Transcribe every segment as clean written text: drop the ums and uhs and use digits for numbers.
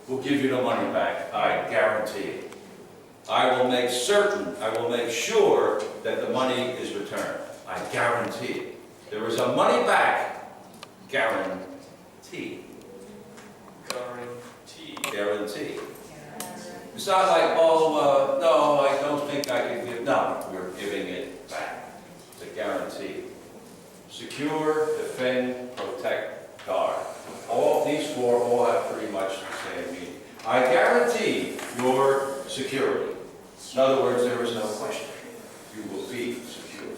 will give you the money back. I guarantee it. I will make certain, I will make sure that the money is returned. I guarantee it. There is a money back guarantee. Guarantee. It's not like, oh, no, I don't think I can give. No, we're giving it back. It's a guarantee. Secure, defend, protect, guard. All these four all have pretty much the same meaning. I guarantee your security. In other words, there is no question. You will be secure.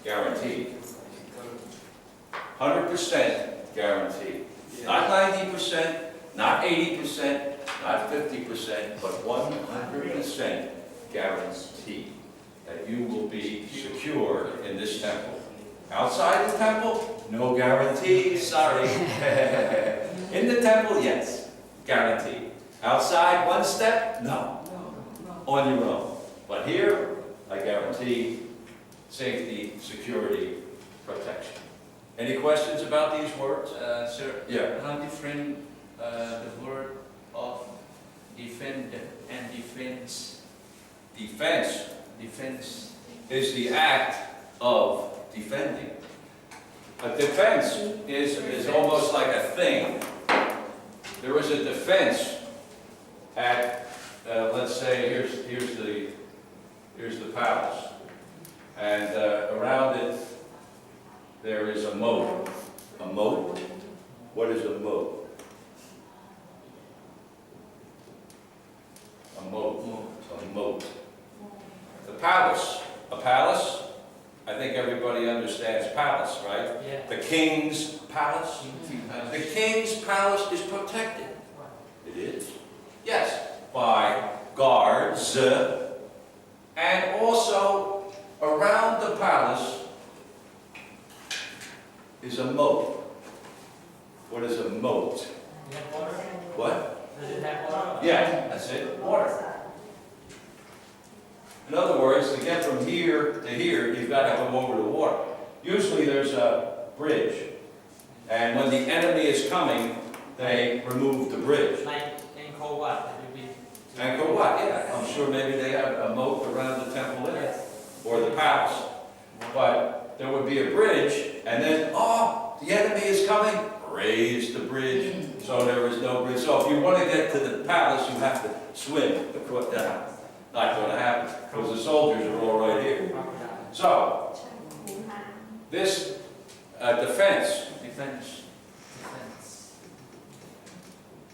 Guaranteed. 100% guaranteed. Not 90%, not 80%, not 50%, but 100% guaranteed that you will be secure in this temple. Outside the temple, no guarantee, sorry. In the temple, yes, guaranteed. Outside, one step, no. On your own. But here, I guarantee safety, security, protection. Any questions about these words? Sir, Yeah. how different the word of defend and defense? Defense Defense. is the act of defending. A defense is almost like a thing. There is a defense at, let's say, here's the palace, and around it there is a moat. A moat? What is a moat? A moat. A moat. The palace. A palace. I think everybody understands palace, right? Yeah. The king's palace. The king's palace is protected. It is. Yes, by guards, and also around the palace is a moat. What is a moat? What? Does it have water? Yeah, that's it. Water. In other words, to get from here to here, you've got to come over the water. Usually there's a bridge, and when the enemy is coming, they remove the bridge. Like Angkor Wat, that would be. Angkor Wat, yeah. I'm sure maybe they have a moat around the temple there, or the palace. But there would be a bridge, and then, oh, the enemy is coming. Raise the bridge, so there is no bridge. So if you want to get to the palace, you have to swim across that. Not going to happen, because the soldiers are all right here. So, this defense. Defense. Defense.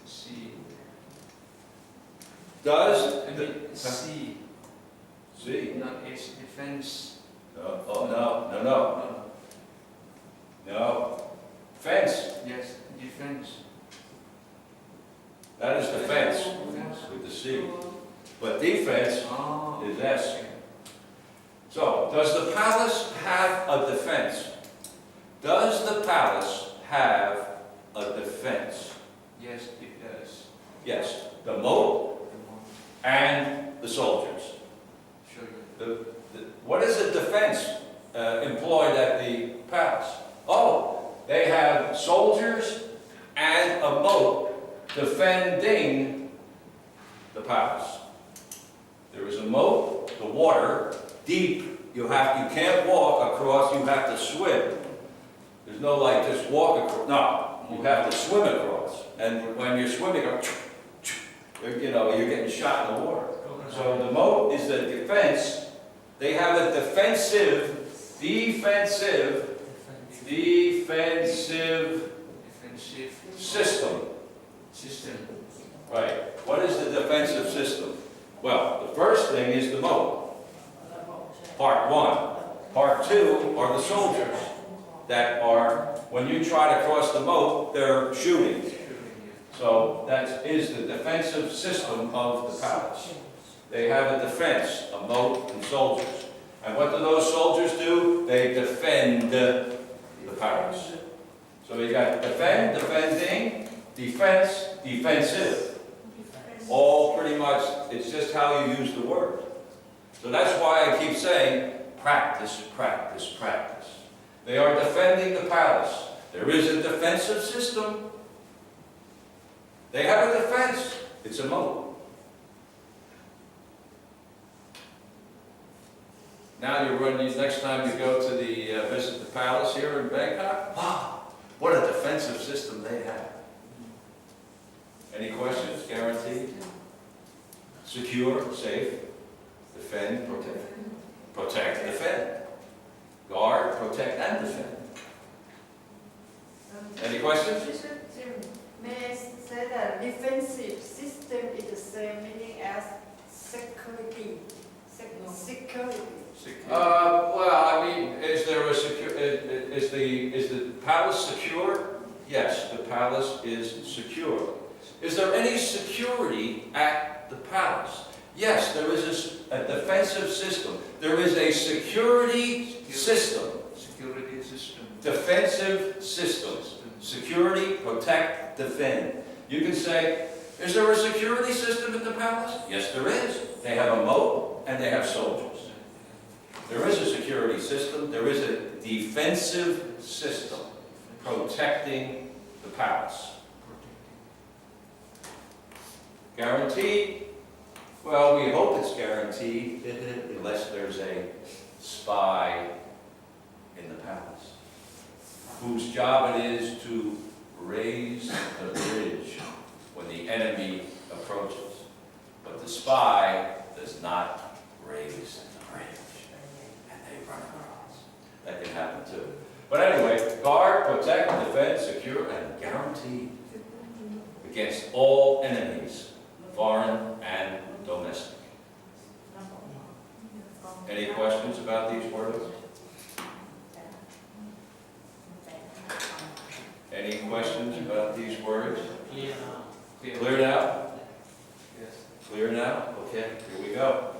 C. Does I mean, C. See? Not H. Defense. No, oh, no. No. Fence. Yes, defense. That is defense Defense. with the C. But defense Oh. is S. So, does the palace have a defense? Does the palace have a defense? Yes, it does. Yes. The moat and the soldiers. Sure. What is a defense employed at the palace? Oh, they have soldiers and a moat defending the palace. There is a moat, the water, deep. You can't walk across, you have to swim. There's no like just walk across. No, you have to swim across. And when you're swimming, you're getting shot in the water. So the moat is the defense. They have a defensive system. Right. What is the defensive system? Well, the first thing is the moat. Part one. Part two are the soldiers that are, when you try to cross the moat, they're shooting. So that is the defensive system of the palace. They have a defense, a moat, and soldiers. And what do those soldiers do? They defend the palace. So you got defend, defending, defense, defensive. All pretty much, it's just how you use the word. So that's why I keep saying, practice, practice, practice. They are defending the palace. There is a defensive system. They have a defense. It's a moat. Now next time you go to visit the palace here in Bangkok, wow, what a defensive system they have. Any questions? Guaranteed? Secure, safe, defend, protect. Protect, defend. Guard, protect, and defend. Any questions? May I say that defensive system is the same meaning as security? Security. Well, I mean, is the palace secure? Yes, the palace is secure. Is there any security at the palace? Yes, there is a defensive system. There is a security system. Security system. Defensive systems. Security, protect, defend. You can say, is there a security system at the palace? Yes, there is. They have a moat and they have soldiers. There is a security system. There is a defensive system protecting the palace. Guaranteed? Well, we hope it's guaranteed, unless there's a spy in the palace, whose job it is to raise the bridge when the enemy approaches. But the spy does not raise the bridge, and they run across. That can happen too. But anyway, guard, protect, defend, secure, and guarantee against all enemies, foreign and domestic. Any questions about these words? Any questions about these words? Clear now. Clear now? Yes. Clear now? Okay, here we go.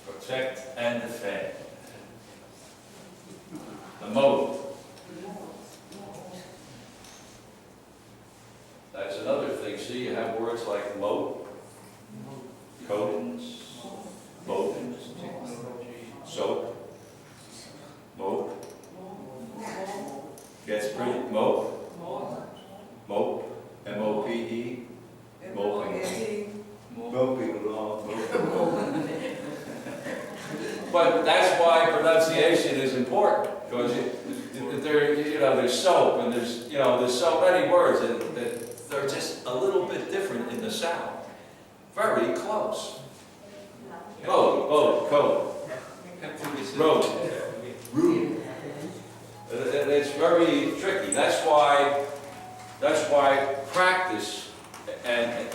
Protect and defend. The moat. That's another thing. See, you have words like moat, coat, boat, soap, moat. Gets pretty, moat, mope, M-O-P-E, moping. Moping along. But that's why pronunciation is important, because there's soap and there's so many words that they're just a little bit different in the sound. Very close. Boat, coat, road, root. It's very tricky. That's why practice, and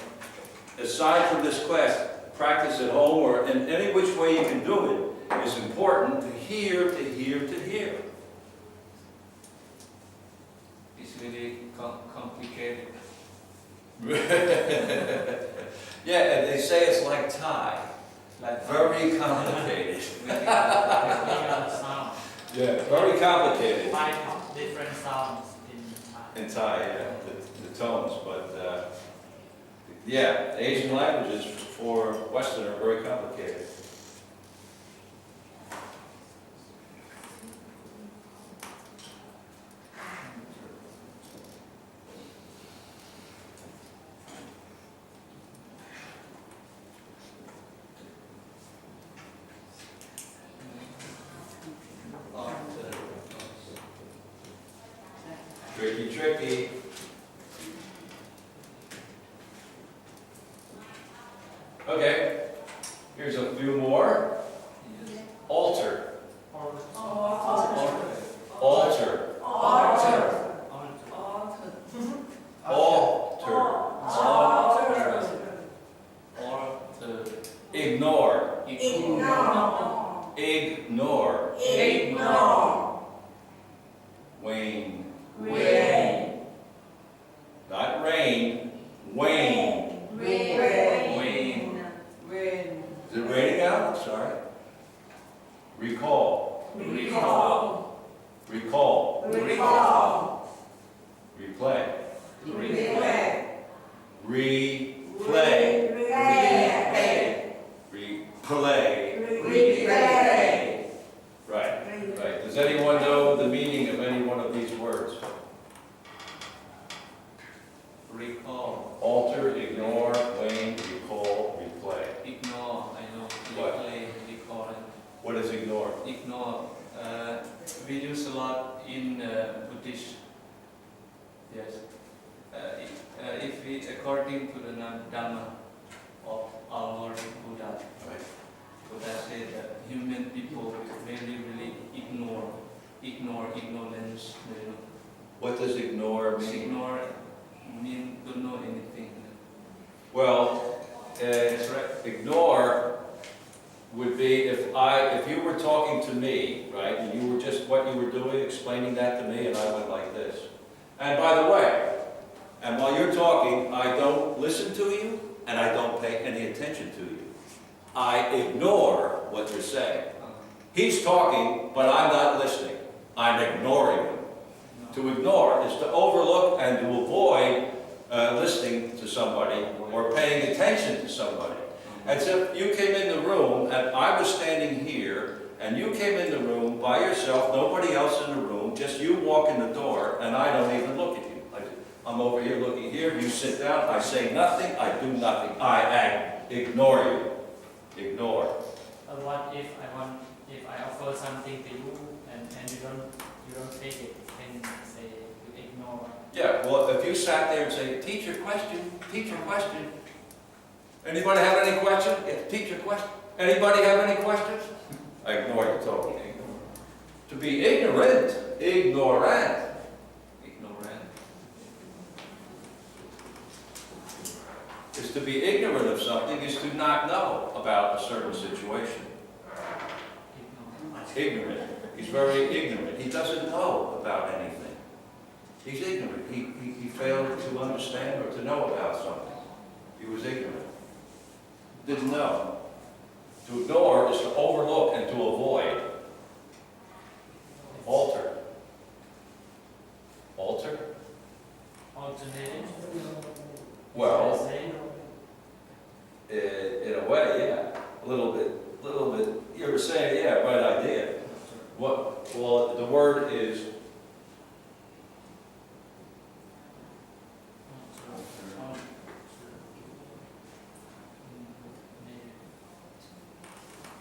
aside from this class, practice at home or in any which way you can do it is important to hear, to hear, to hear. It's really complicated. Yeah, and they say it's like Thai. Very complicated. Yeah, very complicated. 5 different sounds in Thai. In Thai, yeah, the tones, but yeah, Asian languages for Western are very complicated. Tricky, tricky. Okay, here's a few more. Altar. Altar. Altar. Ignore. Ignore. Wane. Not rain. Wane. Wayne. Is it raining out? I'm sorry. Recall. Recall. Replay. Replay. Replay. Right. Does anyone know the meaning of any one of these words? recall, Alter, ignore, wane, recall, replay. ignore, I know, What? replay, recall, What is ignore? ignore. We use a lot in Buddhist. Yes. If we, according to the Dhamma of our Lord Buddha, Right. Buddha said that human people really ignore ignorance. You know. What does ignore mean? Ignore mean don't know anything. Well, ignore would be if you were talking to me, right, and you were just what you were doing, explaining that to me, and I went like this. And by the way, and while you're talking, I don't listen to you, and I don't pay any attention to you. I ignore what you're saying. He's talking, but I'm not listening. I'm ignoring him. To ignore is to overlook and to avoid listening to somebody or paying attention to somebody. And so you came in the room, and I was standing here, and you came in the room by yourself, nobody else in the room, just you walk in the door, and I don't even look at you. I'm over here looking here, you sit down, I say nothing, I do nothing. I ignore you. Ignore. What if I offer something to you and you don't take it? Then say you ignore. Yeah, well, if you sat there and say, teacher question. Anybody have any question? Yeah, teacher question. Anybody have any questions? I ignore you totally. To be ignorant, ignorant. Is to be ignorant of something is to not know about a certain situation. Ignorant. He's very ignorant. He doesn't know about anything. He's ignorant. He failed to understand or to know about something. He was ignorant. Didn't know. To ignore is to overlook and to avoid. Alter. Alter? Alternative. Well, in a way, yeah. A little bit. You were saying, yeah, right idea. What? Well, the word is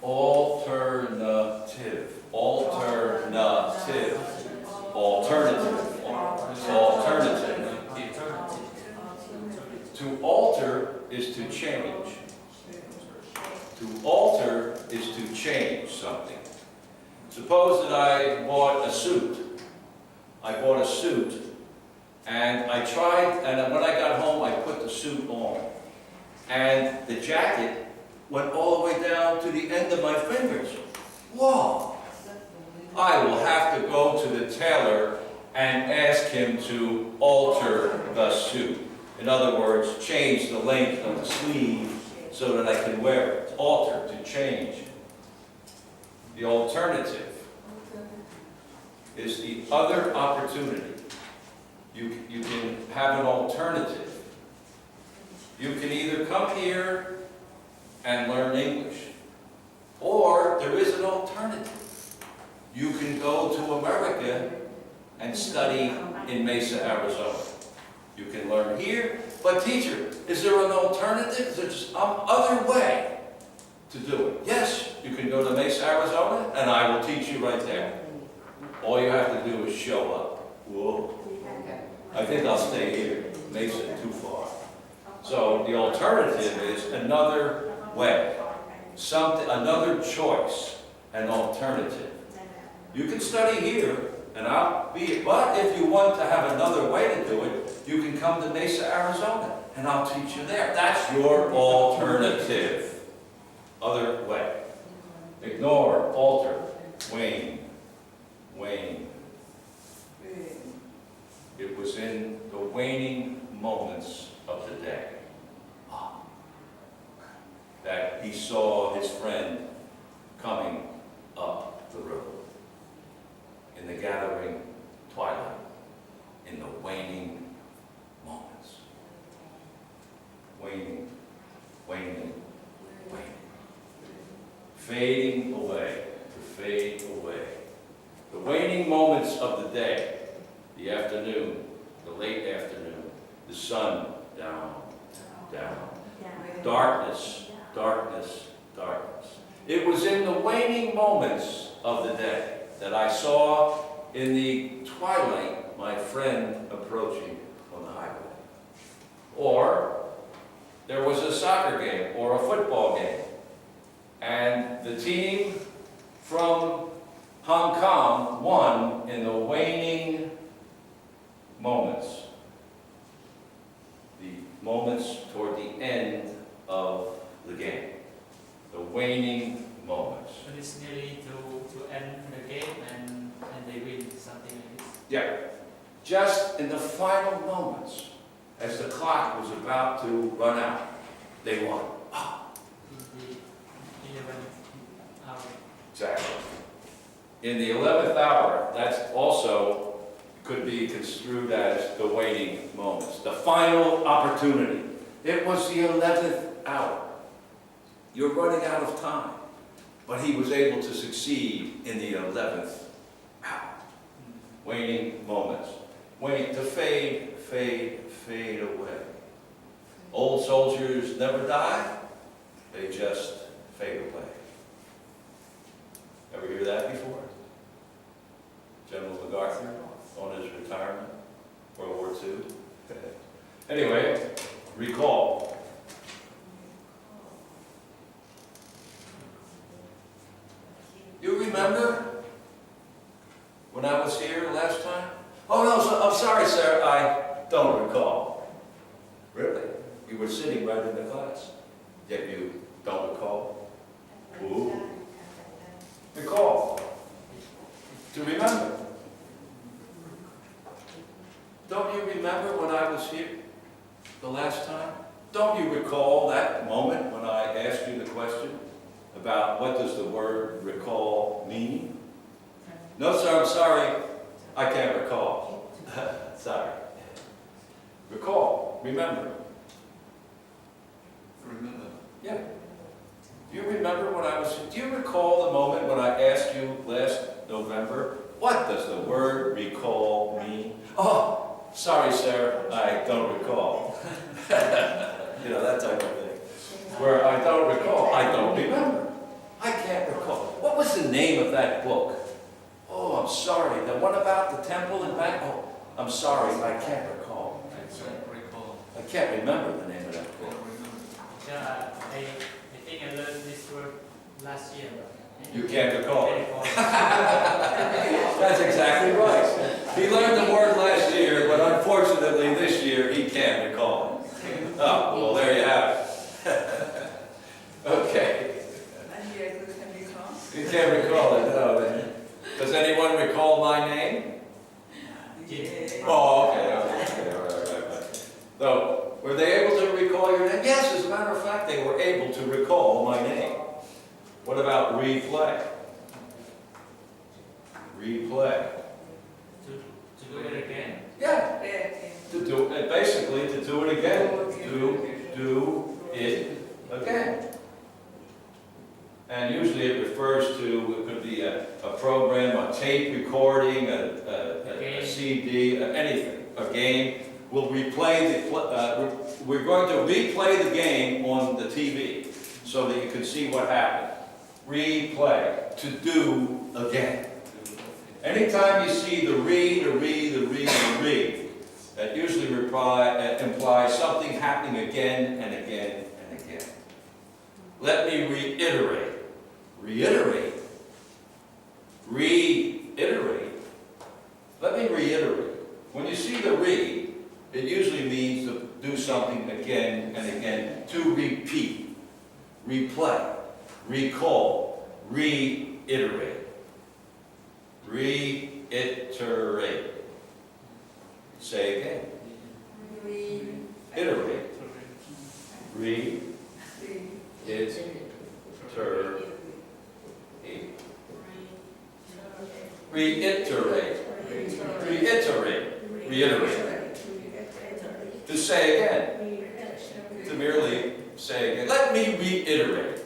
alternative. Alternative. Alternative. Alternative. To alter is to change. To alter is to change something. Suppose that I bought a suit. And I tried, and when I got home, I put the suit on. And the jacket went all the way down to the end of my fingers. Whoa! I will have to go to the tailor and ask him to alter the suit. In other words, change the length of the sleeve so that I can wear it. Alter, to change. The alternative is the other opportunity. You can have an alternative. You can either come here and learn English, or there is an alternative. You can go to America and study in Mesa, Arizona. You can learn here, but teacher, is there an alternative? Is there some other way to do it? Yes, you can go to Mesa, Arizona, and I will teach you right there. All you have to do is show up. Whoa. I think I'll stay here. Mesa, too far. So the alternative is another way, another choice, an alternative. You can study here, and I'll be it. But if you want to have another way to do it, you can come to Mesa, Arizona, and I'll teach you there. That's your alternative. Other way. Ignore, alter, wane. It was in the waning moments of the day that he saw his friend coming up the road. In the gathering twilight, in the waning moments. Waning. Fading away, to fade away. The waning moments of the day, the afternoon, the late afternoon, the sun down, down. Darkness, darkness, darkness. It was in the waning moments of the day that I saw in the twilight my friend approaching on the highway. Or there was a soccer game or a football game, and the team from Hong Kong won in the waning moments. The moments toward the end of the game. The waning moments. But it's nearly to end the game and they win, something like this. Yeah. Just in the final moments, as the clock was about to run out, they won. In the 11th hour. Exactly. In the 11th hour, that's also could be construed as the waning moments, the final opportunity. It was the 11th hour. You're running out of time. But he was able to succeed in the 11th hour. Waning moments. Wait to fade, fade, fade away. Old soldiers never die, they just fade away. Ever hear that before? General MacArthur on his retirement, World War II. Anyway, recall. You remember when I was here last time? Oh no, I'm sorry, sir, I don't recall. Really? You were sitting right in the class, yet you don't recall? Ooh. Recall. To remember. Don't you remember when I was here the last time? Don't you recall that moment when I asked you the question about what does the word recall mean? No, sir, I'm sorry, I can't recall. Sorry. Recall, remember. Remember. Yeah. Do you remember when I was, do you recall the moment when I asked you last November, what does the word recall mean? Oh, sorry, sir, I don't recall. You know, that type of thing. Where I don't recall, I don't remember. I can't recall. What was the name of that book? Oh, I'm sorry, the one about the temple and back? Oh, I'm sorry, I can't recall. I don't recall. I can't remember the name of that I book. don't remember. Yeah, I think I learned this word last year. You can't recall it. Recall. That's exactly right. He learned the word last year, but unfortunately this year he can't recall it. Oh, well, there you have it. Okay. You can't recall it, no. Does anyone recall my name? Oh, okay, okay, all right. So, were they able to recall your name? Yes, as a matter of fact, they were able to recall my name. What about replay? Replay. To do it again. Yeah. To do it, basically to do it again. Do it again. And usually it refers to, it could be a program, a tape recording, a CD, anything, a game. We'll replay we're going to replay the game on the TV so that you can see what happened. Replay, to do again. Anytime you see the re, that usually implies something happening again and again and again. Let me reiterate. Reiterate. Reiterate. Let me reiterate. When you see the re, it usually means to do something again and again, to repeat, replay, recall, reiterate. Reiterate. Say again. Iterate. Reiterate. Reiterate. Reiterate. Reiterate. To say again. To merely say again. Let me reiterate.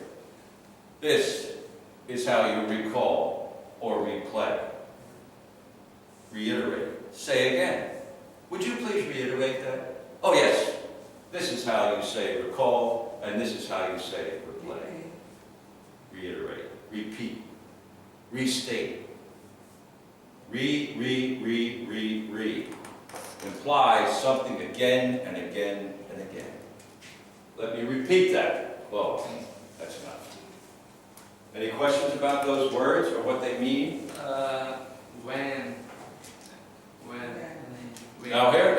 This is how you recall or replay. Reiterate. Say again. Would you please reiterate that? Oh yes, this is how you say recall, and this is how you say replay. Reiterate, repeat, restate. Re. Implies something again and again and again. Let me repeat that. Well, that's enough. Any questions about those words or what they mean? When. Now here,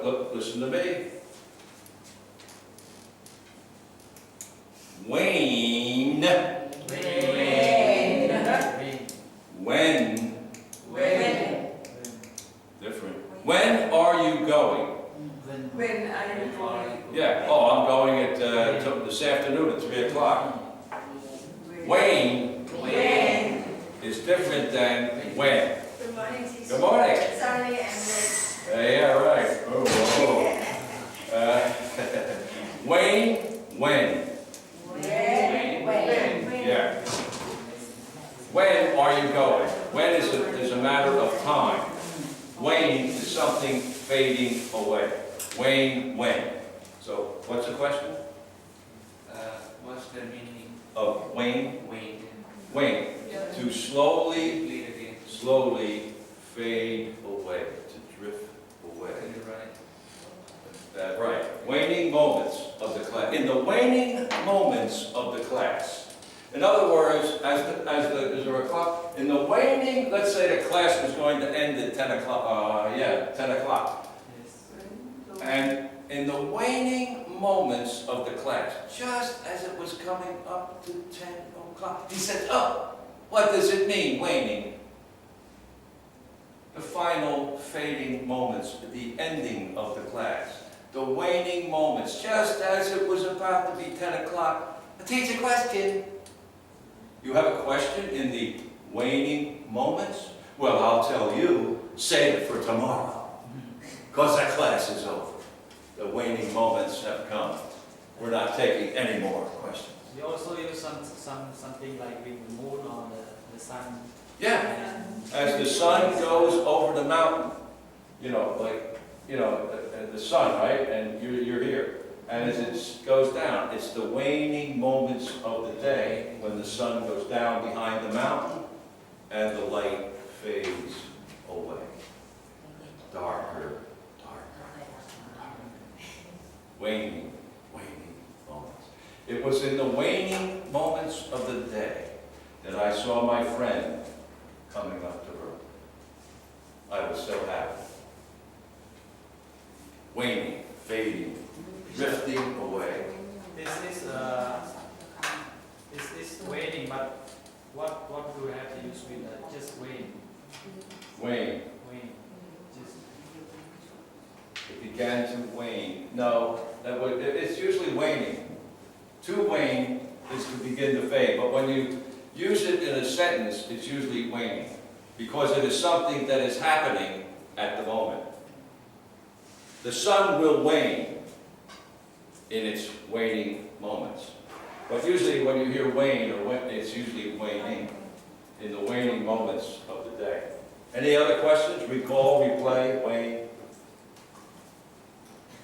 look, listen to me. Wane. When. Different. When are you going? When are you going? Yeah. Oh, I'm going at this afternoon at 3 o'clock. Wane is different than when. Good morning, teacher. Good morning. Sorry, I'm late. Yeah, right. Oh. Wane, when. Yeah. When are you going? When is a matter of time. Wane is something fading away. Wane, when. So, what's the question? What's the meaning? Of wane? Wane. Wane. To slowly Read again. fade away, to drift away. Right. Right. Waning moments of the class. In the waning moments of the class. In other words, is there a clock? In the waning, let's say the class was going to end at 10 o'clock. 10 o'clock. Yes. And in the waning moments of the class, just as it was coming up to 10 o'clock, he said, oh, what does it mean, waning? The final fading moments, the ending of the class. The waning moments, just as it was about to be 10 o'clock. A teacher question. You have a question in the waning moments? Well, I'll tell you, save it for tomorrow. Because that class is over. The waning moments have come. We're not taking any more questions. We also use something like with the moon or the sun. Yeah. As the sun goes over the mountain, the sun, right? And you're here. And as it goes down, it's the waning moments of the day when the sun goes down behind the mountain and the light fades away. Darker. Waning moments. It was in the waning moments of the day that I saw my friend coming up to her. I was so happy. Waning, fading, drifting away. This is waiting, but what do we have to use with that? Just waiting. Wane. Just It began to wane. No, it's usually waning. To wane is to begin to fade, but when you use it in a sentence, it's usually waning, because it is something that is happening at the moment. The sun will wane in its waning moments. But usually when you hear wane, it's usually waning, in the waning moments of the day. Any other questions? Recall, replay, wane.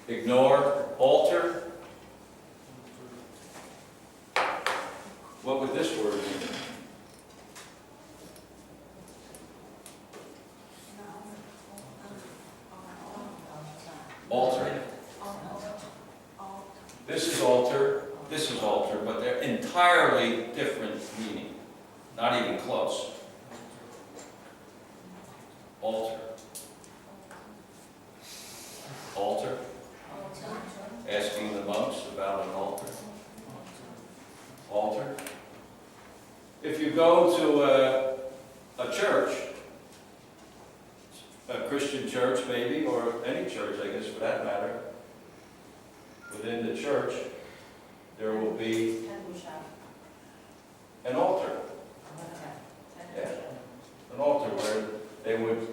Ignore, alter. What would this word mean? Alter. This is alter, but they're entirely different meaning. Not even close. Alter. Altar. Asking the monks about an altar. Altar. If you go to a church, a Christian church maybe, or any church I guess for that matter, within the church there will be an altar. Yeah. An altar where they would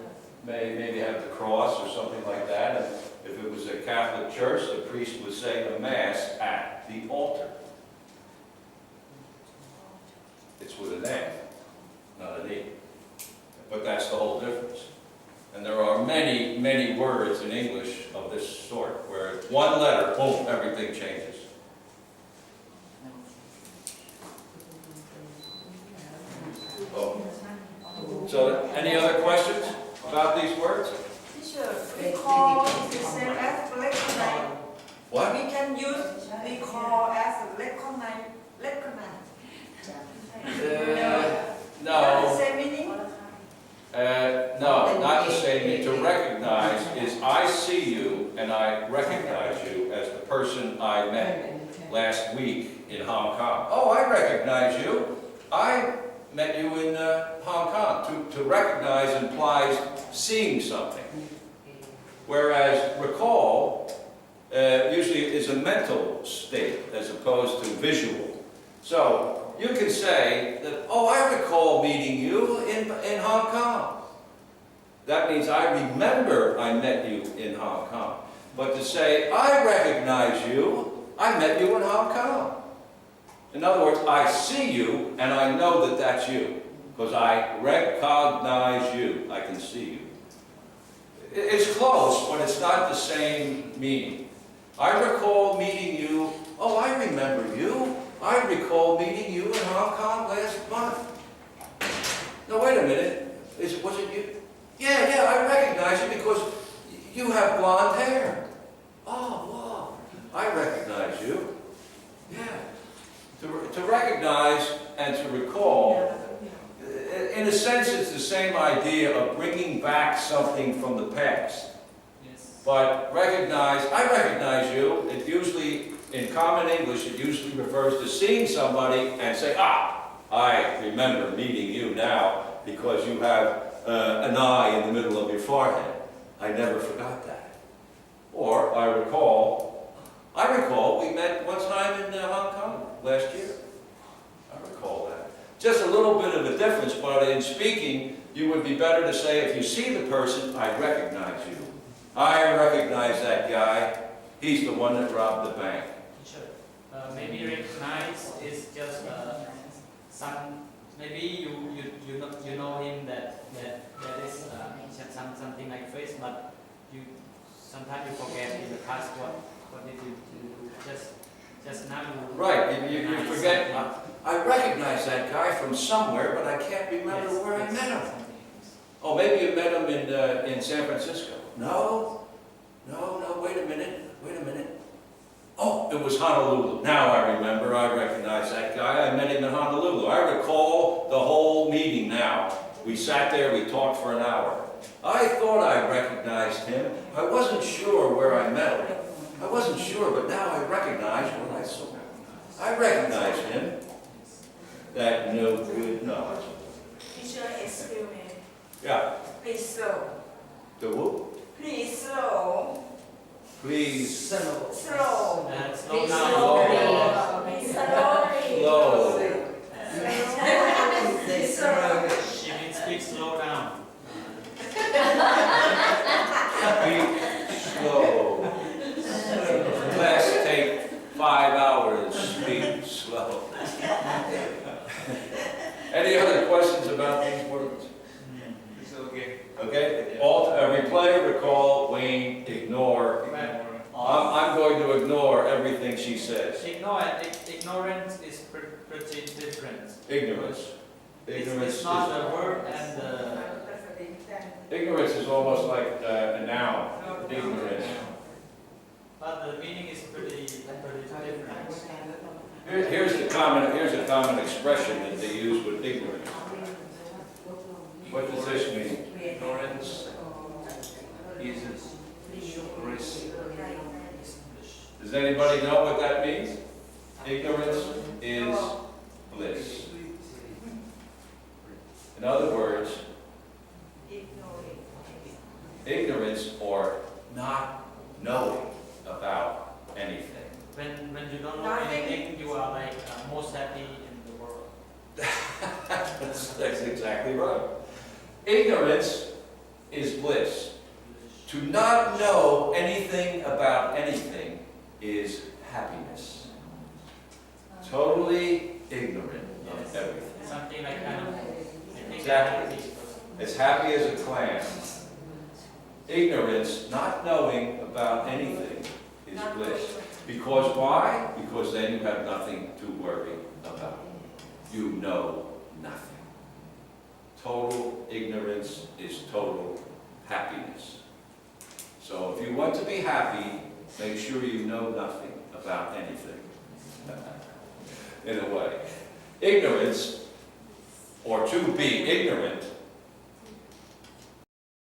maybe have the cross or something like that. And if it was a Catholic church, the priest would say a mass at the altar. It's with an A, not an E. But that's the whole difference. And there are many, many words in English of this sort, where one letter, boom, everything changes. Oh. So, any other questions about these words? Teacher, recall is the same as recognize. What? We can use recall as recognize. No. The same meaning? No, not the same. To recognize is I see you and I recognize you as the person I met last week in Hong Kong. Oh, I recognize you. I met you in Hong Kong. To recognize implies seeing something. Whereas recall usually is a mental state as opposed to visual. So you can say that, oh, I recall meeting you in Hong Kong. That means I remember I met you in Hong Kong. But to say, I recognize you, I met you in Hong Kong. In other words, I see you and I know that that's you. Because I recognize you. I can see you. It's close, but it's not the same meaning. I recall meeting you. Oh, I remember you. I recall meeting you in Hong Kong last month. No, wait a minute. Was it you? Yeah, I recognize you because you have blonde hair. Oh, wow. I recognize you. Yeah. To recognize and to recall, in a sense, it's the same idea of bringing back something from the past. Yes. But I recognize you. It usually, in common English, it usually refers to seeing somebody and say, ah, I remember meeting you now because you have an eye in the middle of your forehead. I never forgot that. Or I recall we met one time in Hong Kong last year. I recall that. Just a little bit of a difference, but in speaking, you would be better to say, if you see the person, I recognize you. I recognize that guy. He's the one that robbed the bank. Teacher, maybe recognize is just maybe you know him that is something like face, but sometimes you forget in the past what did you do just now you Right, you forget. I recognize that guy from somewhere, but I can't remember where I met him. Oh, maybe you met him in San Francisco. No, wait a minute. Oh, it was Honolulu. Now I remember, I recognize that guy. I met him in Honolulu. I recall the whole meeting now. We sat there, we talked for an hour. I thought I recognized him. I wasn't sure where I met him. I wasn't sure, but now I recognize what I saw. I recognize him. That no good knowledge. Teacher, excuse me. Yeah. Please slow. The whoop. Please slow. Please. Slow. slow down. Please slowly. Slow. She means speak slow down. Speak slow. Class take 5 hours. Speak slow. Any other questions about these words? It's okay. Okay? Replay, recall, wane, ignore. I'm going to ignore everything she says. Ignorance is pretty different. Ignorance. Ignorance It's not is, a word and ignorance is almost like a noun. Ignorance. but the meaning is pretty different. Here's a common expression that they use with ignorance. What does this mean? Ignorance is bliss. Does anybody know what that means? Ignorance is bliss. In other words, ignorance or not knowing about anything. When you don't know anything, you are like most happy in the world. That's exactly right. Ignorance is bliss. To not know anything about anything is happiness. Totally ignorant of everything. Something like kind of Exactly. As happy as a clam. Ignorance, not knowing about anything, is Not bliss. knowing. Because why? Because then you have nothing to worry about. You know nothing. Total ignorance is total happiness. So if you want to be happy, make sure you know nothing about anything. In a way. Ignorance, or to be ignorant,